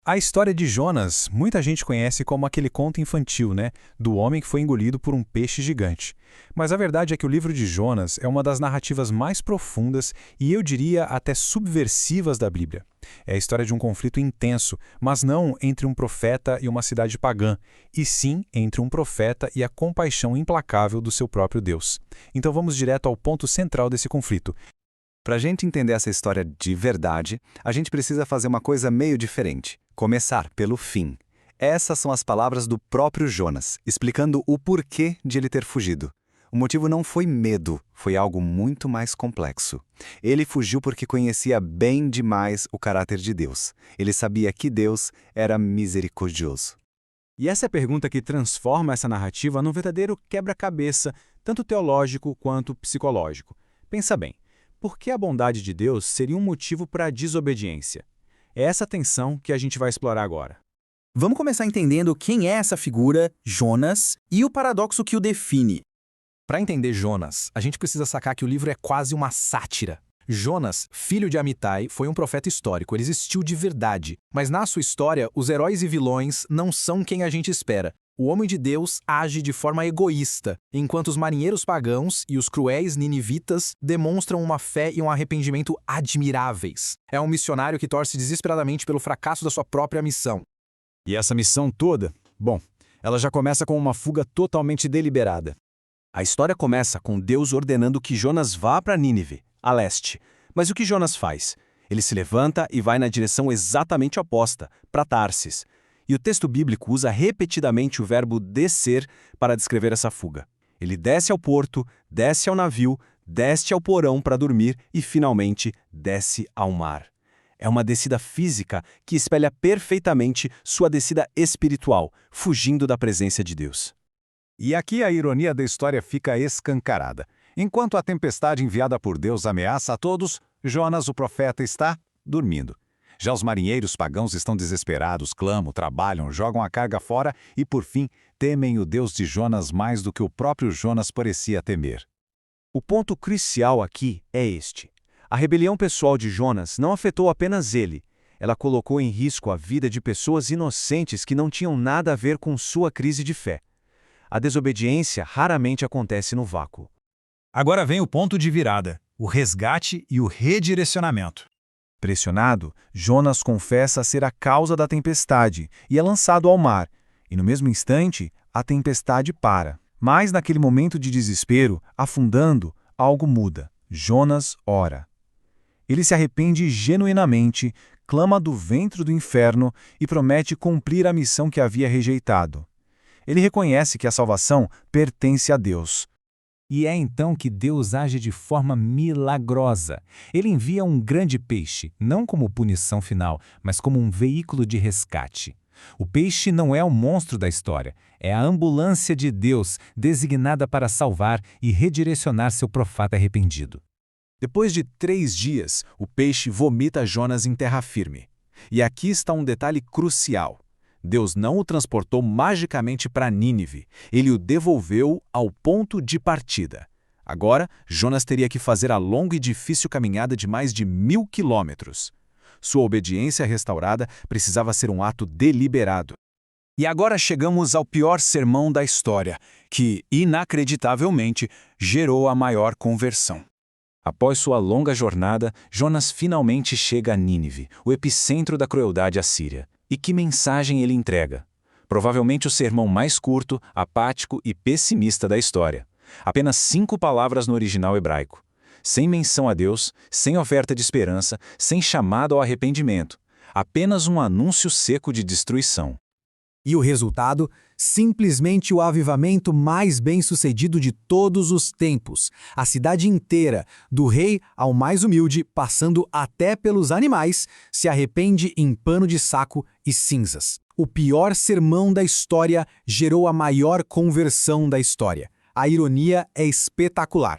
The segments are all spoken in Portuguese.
A história de Jonas, muita gente conhece como aquele conto infantil, né? Do homem que foi engolido por um peixe gigante. Mas a verdade é que o livro de Jonas é uma das narrativas mais profundas e eu diria até subversivas da Bíblia. É a história de um conflito intenso, mas não entre um profeta e uma cidade pagã, e sim entre um profeta e a compaixão implacável do seu próprio Deus. Então vamos direto ao ponto central desse conflito. Para a gente entender essa história de verdade, a gente precisa fazer uma coisa meio diferente. Começar pelo fim. Essas são as palavras do próprio Jonas, explicando o porquê de ele ter fugido. O motivo não foi medo, foi algo muito mais complexo. Ele fugiu porque conhecia bem demais o caráter de Deus. Ele sabia que Deus era misericordioso. E essa é a pergunta que transforma essa narrativa num verdadeiro quebra-cabeça, tanto teológico quanto psicológico. Pensa bem, por que a bondade de Deus seria um motivo para a desobediência? É essa tensão que a gente vai explorar agora. Vamos começar entendendo quem é essa figura, Jonas, e o paradoxo que o define. Para entender Jonas, a gente precisa sacar que o livro é quase uma sátira. Jonas, filho de Amitai, foi um profeta histórico, ele existiu de verdade. Mas na sua história, os heróis e vilões não são quem a gente espera. O homem de Deus age de forma egoísta, enquanto os marinheiros pagãos e os cruéis ninivitas demonstram uma fé e um arrependimento admiráveis. É um missionário que torce desesperadamente pelo fracasso da sua própria missão. E essa missão toda, bom, ela já começa com uma fuga totalmente deliberada. A história começa com Deus ordenando que Jonas vá para Nínive, a leste. Mas o que Jonas faz? Ele se levanta e vai na direção exatamente oposta, para Tarsis. E o texto bíblico usa repetidamente o verbo descer para descrever essa fuga. Ele desce ao porto, desce ao navio, desce ao porão para dormir e, finalmente, desce ao mar. É uma descida física que espelha perfeitamente sua descida espiritual, fugindo da presença de Deus. E aqui a ironia da história fica escancarada. Enquanto a tempestade enviada por Deus ameaça a todos, Jonas, o profeta, está dormindo. Já os marinheiros pagãos estão desesperados, clamam, trabalham, jogam a carga fora e, por fim, temem o Deus de Jonas mais do que o próprio Jonas parecia temer. O ponto crucial aqui é este. A rebelião pessoal de Jonas não afetou apenas ele. Ela colocou em risco a vida de pessoas inocentes que não tinham nada a ver com sua crise de fé. A desobediência raramente acontece no vácuo. Agora vem o ponto de virada, o resgate e o redirecionamento. Pressionado, Jonas confessa ser a causa da tempestade e é lançado ao mar. E no mesmo instante, a tempestade para. Mas naquele momento de desespero, afundando, algo muda. Jonas ora. Ele se arrepende genuinamente, clama do ventre do inferno e promete cumprir a missão que havia rejeitado. Ele reconhece que a salvação pertence a Deus. E é então que Deus age de forma milagrosa. Ele envia um grande peixe, não como punição final, mas como um veículo de resgate. O peixe não é o monstro da história, é a ambulância de Deus, designada para salvar e redirecionar seu profeta arrependido. Depois de 3 dias, o peixe vomita Jonas em terra firme. E aqui está um detalhe crucial. Deus não o transportou magicamente para Nínive, ele o devolveu ao ponto de partida. Agora, Jonas teria que fazer a longa e difícil caminhada de mais de 1000 quilômetros. Sua obediência restaurada precisava ser um ato deliberado. E agora chegamos ao pior sermão da história, que, inacreditavelmente, gerou a maior conversão. Após sua longa jornada, Jonas finalmente chega a Nínive, o epicentro da crueldade assíria. E que mensagem ele entrega? Provavelmente o sermão mais curto, apático e pessimista da história. Apenas 5 palavras no original hebraico. Sem menção a Deus, sem oferta de esperança, sem chamado ao arrependimento. Apenas um anúncio seco de destruição. E o resultado? Simplesmente o avivamento mais bem-sucedido de todos os tempos. A cidade inteira, do rei ao mais humilde, passando até pelos animais, se arrepende em pano de saco e cinzas. O pior sermão da história gerou a maior conversão da história. A ironia é espetacular.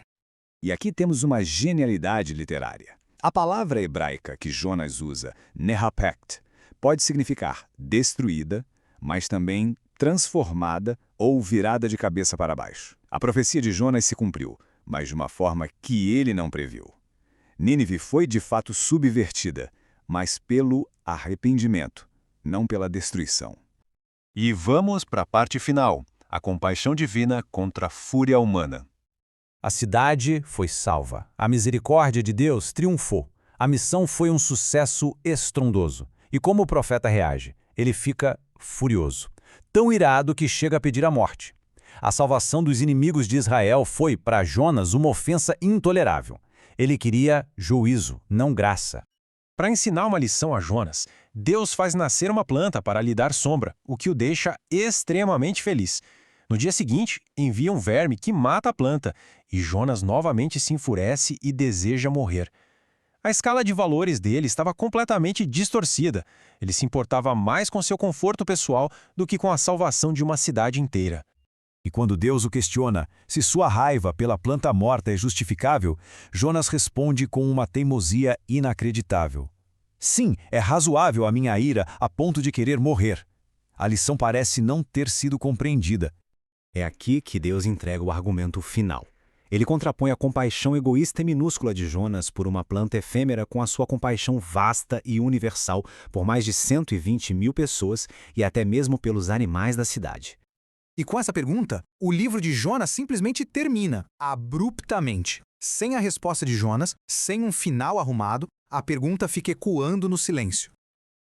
E aqui temos uma genialidade literária. A palavra hebraica que Jonas usa, nehapekt, pode significar destruída, mas também transformada ou virada de cabeça para baixo. A profecia de Jonas se cumpriu, mas de uma forma que ele não previu. Nínive foi de fato subvertida, mas pelo arrependimento, não pela destruição. E vamos para a parte final, a compaixão divina contra a fúria humana. A cidade foi salva. A misericórdia de Deus triunfou. A missão foi um sucesso estrondoso. E como o profeta reage? Ele fica furioso. Tão irado que chega a pedir a morte. A salvação dos inimigos de Israel foi, para Jonas, uma ofensa intolerável. Ele queria juízo, não graça. Para ensinar uma lição a Jonas, Deus faz nascer uma planta para lhe dar sombra, o que o deixa extremamente feliz. No dia seguinte, envia um verme que mata a planta, e Jonas novamente se enfurece e deseja morrer. A escala de valores dele estava completamente distorcida. Ele se importava mais com seu conforto pessoal do que com a salvação de uma cidade inteira. E quando Deus o questiona se sua raiva pela planta morta é justificável, Jonas responde com uma teimosia inacreditável. Sim, é razoável a minha ira a ponto de querer morrer. A lição parece não ter sido compreendida. É aqui que Deus entrega o argumento final. Ele contrapõe a compaixão egoísta e minúscula de Jonas por uma planta efêmera com a sua compaixão vasta e universal por mais de 120 mil pessoas e até mesmo pelos animais da cidade. E com essa pergunta, o livro de Jonas simplesmente termina, abruptamente. Sem a resposta de Jonas, sem um final arrumado, a pergunta fica ecoando no silêncio.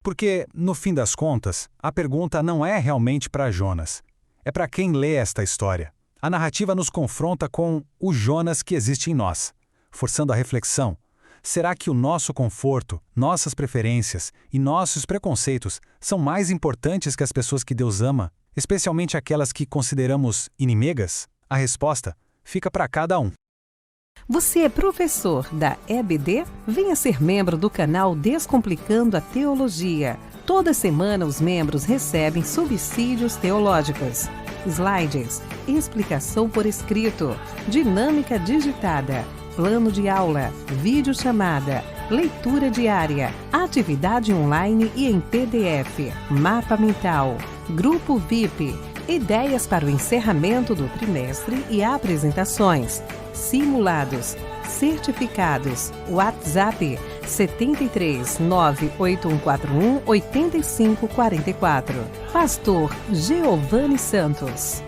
Porque, no fim das contas, a pergunta não é realmente para Jonas. É para quem lê esta história. A narrativa nos confronta com o Jonas que existe em nós, forçando a reflexão. Será que o nosso conforto, nossas preferências e nossos preconceitos são mais importantes que as pessoas que Deus ama, especialmente aquelas que consideramos inimigas? A resposta fica para cada um. Você é professor da EBD? Venha ser membro do canal Descomplicando a Teologia. Toda semana os membros recebem subsídios teológicos, slides, explicação por escrito, dinâmica digitada, plano de aula, videochamada, leitura diária, atividade online e em PDF, mapa mental, grupo VIP, ideias para o encerramento do trimestre e apresentações, simulados, certificados, WhatsApp 73 98141 8544. Pastor Giovanni Santos.